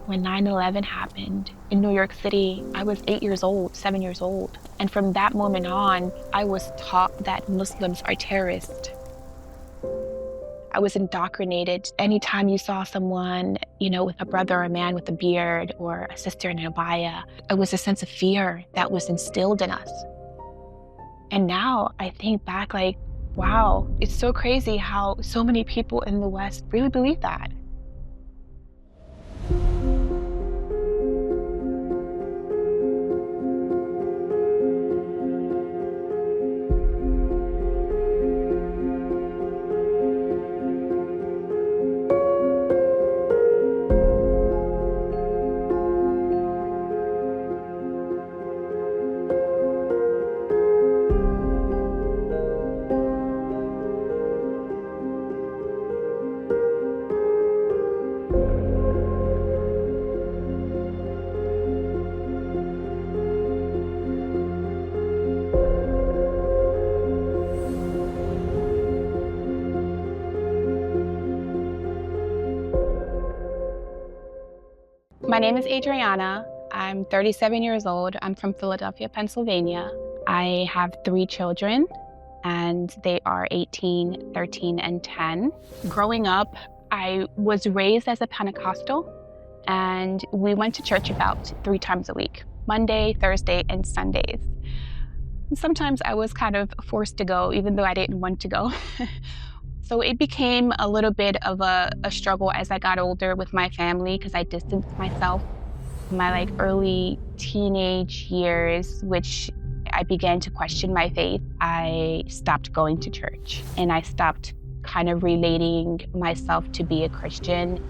When 9/11 happened in New York City, I was 8 years old, 7 years old. And from that moment on, I was taught that Muslims are terrorists. I was indoctrinated. Anytime you saw someone, with a brother or a man with a beard or a sister in an abaya, it was a sense of fear that was instilled in us. And now I think back like, wow, it's so crazy how so many people in the West really believe that. My name is Adriana. I'm 37 years old. I'm from Philadelphia, Pennsylvania. I have 3 children, and they are 18, 13, and 10. Growing up, I was raised as a Pentecostal, and we went to church about 3 times a week, Monday, Thursday, and Sundays. Sometimes I was kind of forced to go, even though I didn't want to go. So it became a little bit of a struggle as I got older with my family because I distanced myself. My early teenage years, which I began to question my faith, I stopped going to church and I stopped kind of relating myself to be a Christian.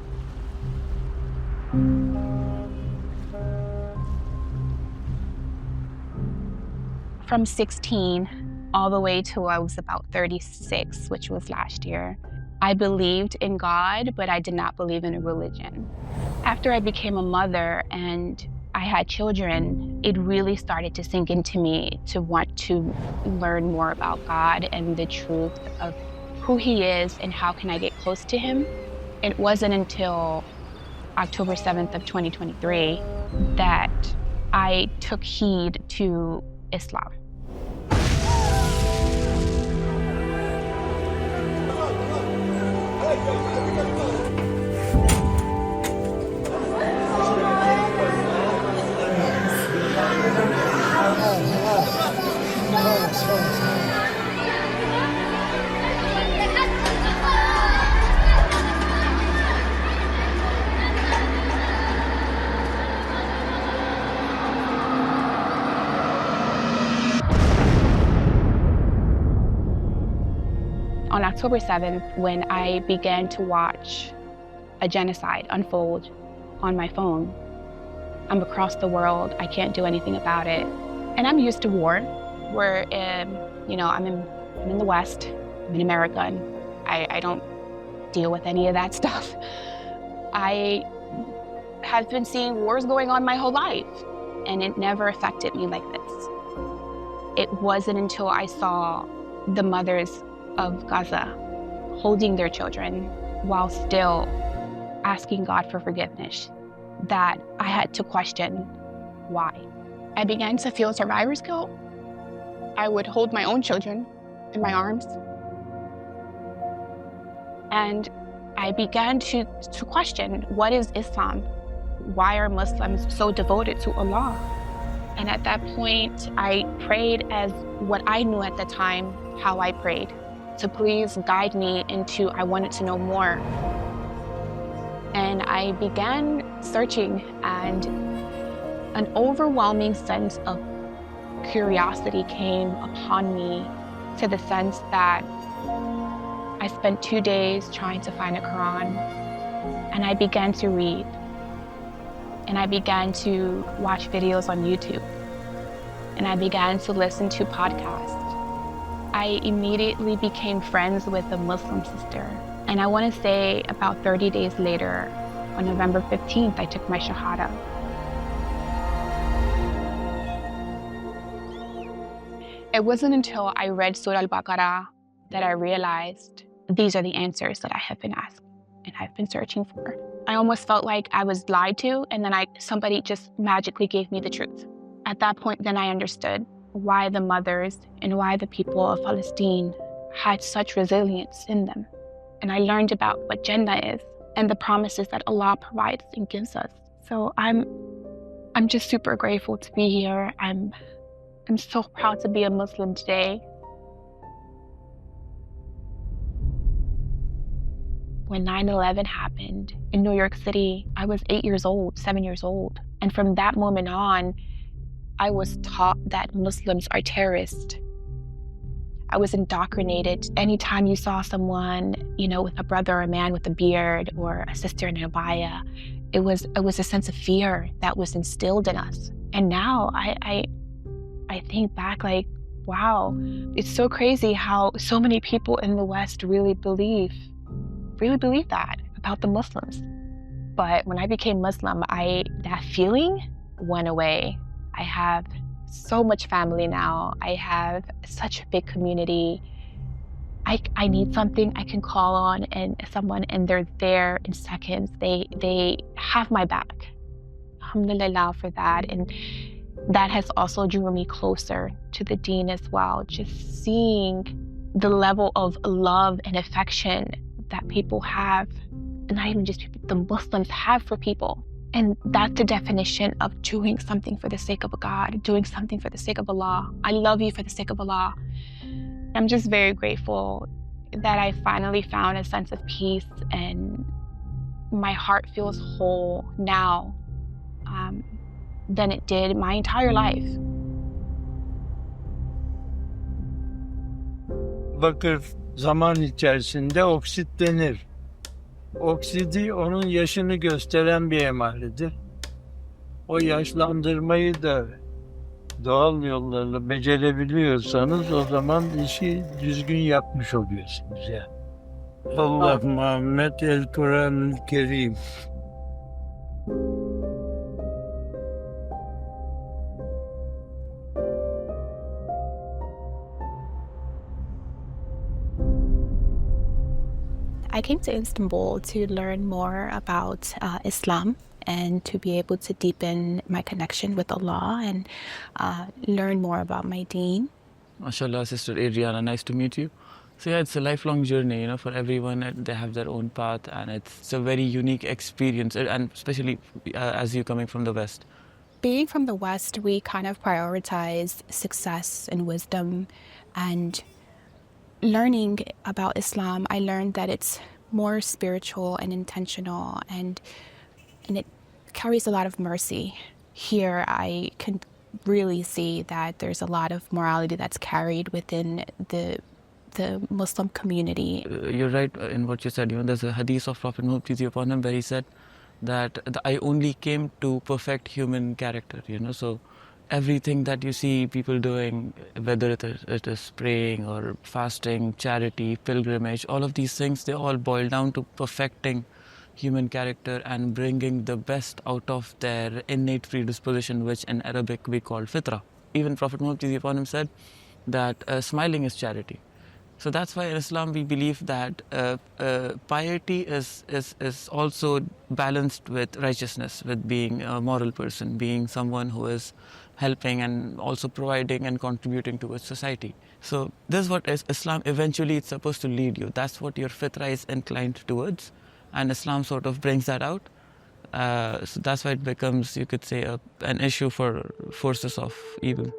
From 16 all the way till I was about 36, which was last year, I believed in God, but I did not believe in a religion. After I became a mother and I had children, it really started to sink into me to want to learn more about God and the truth of who He is and how can I get close to Him. It wasn't until October 7th of 2023 that I took heed to Islam. On October 7th, when I began to watch a genocide unfold on my phone, I'm across the world, I can't do anything about it. And I'm used to war, where, I'm in the West, I'm in America, and I don't deal with any of that stuff. I have been seeing wars going on my whole life, and it never affected me like this. It wasn't until I saw the mothers of Gaza holding their children while still asking God for forgiveness that I had to question why. I began to feel survivor's guilt. I would hold my own children in my arms. And I began to question, what is Islam? Why are Muslims so devoted to Allah? And at that point, I prayed as what I knew at the time, how I prayed, to please guide me into, I wanted to know more. And I began searching, and an overwhelming sense of curiosity came upon me, to the sense that I spent 2 days trying to find a Quran, and I began to read, and I began to watch videos on YouTube, and I began to listen to podcasts. I immediately became friends with a Muslim sister. And I want to say about 30 days later, on November 15th, I took my Shahada. It wasn't until I read Surah Al-Baqarah that I realized these are the answers that I have been asking and I've been searching for. I almost felt like I was lied to, and then somebody just magically gave me the truth. At that point, then I understood why the mothers and why the people of Palestine had such resilience in them. And I learned about what Jannah is and the promises that Allah provides and gives us. So I'm just super grateful to be here. I'm so proud to be a Muslim today. When 9/11 happened in New York City, I was 7 years old. And from that moment on, I was taught that Muslims are terrorists. I was indoctrinated. Anytime you saw someone, with a brother or a man with a beard or a sister in an abaya, it was a sense of fear that was instilled in us. And now I think back like, wow, it's so crazy how so many people in the West really believe that about the Muslims. But when I became Muslim, that feeling went away. I have so much family now. I have such a big community. I need something I can call on and they're there in seconds. They have my back. Alhamdulillah for that. And that has also drew me closer to the deen as well. Just seeing the level of love and affection that people have, and not even just people, the Muslims have for people. And that's the definition of doing something for the sake of God, doing something for the sake of Allah. I love you for the sake of Allah. I'm just very grateful that I finally found a sense of peace, and my heart feels whole now than it did my entire life. Bakır zaman içerisinde oksitlenir. Oksidi onun yaşını gösteren bir emaridir. O yaşlandırmayı da doğal yollarla becerebiliyorsanız o zaman işi düzgün yapmış oluyorsunuz ya. Allah Muhammed el Kur'an-ül Kerim. I came to Istanbul to learn more about Islam and to be able to deepen my connection with Allah and learn more about my deen. MashaAllah, Sister Adriana, nice to meet you. So yeah, it's a lifelong journey, for everyone. They have their own path, and it's a very unique experience, and especially as you coming from the West. Being from the West, we kind of prioritize success and wisdom, and learning about Islam, I learned that it's more spiritual and intentional, and it carries a lot of mercy. Here, I can really see that there's a lot of morality that's carried within the Muslim community. You're right in what you said. There's a hadith of Prophet Muhammad, peace be upon him, where he said that I only came to perfect human character. So everything that you see people doing, whether it is praying or fasting, charity, pilgrimage, all of these things, they all boil down to perfecting human character and bringing the best out of their innate predisposition, which in Arabic we call fitra. Even Prophet Muhammad, peace be upon him, said that smiling is charity. So that's why in Islam we believe that piety is also balanced with righteousness, with being a moral person, being someone who is helping and also providing and contributing towards society. So this is what Islam eventually is supposed to lead you. That's what your fitra is inclined towards, and Islam sort of brings that out. So that's why it becomes, you could say, an issue for forces of evil.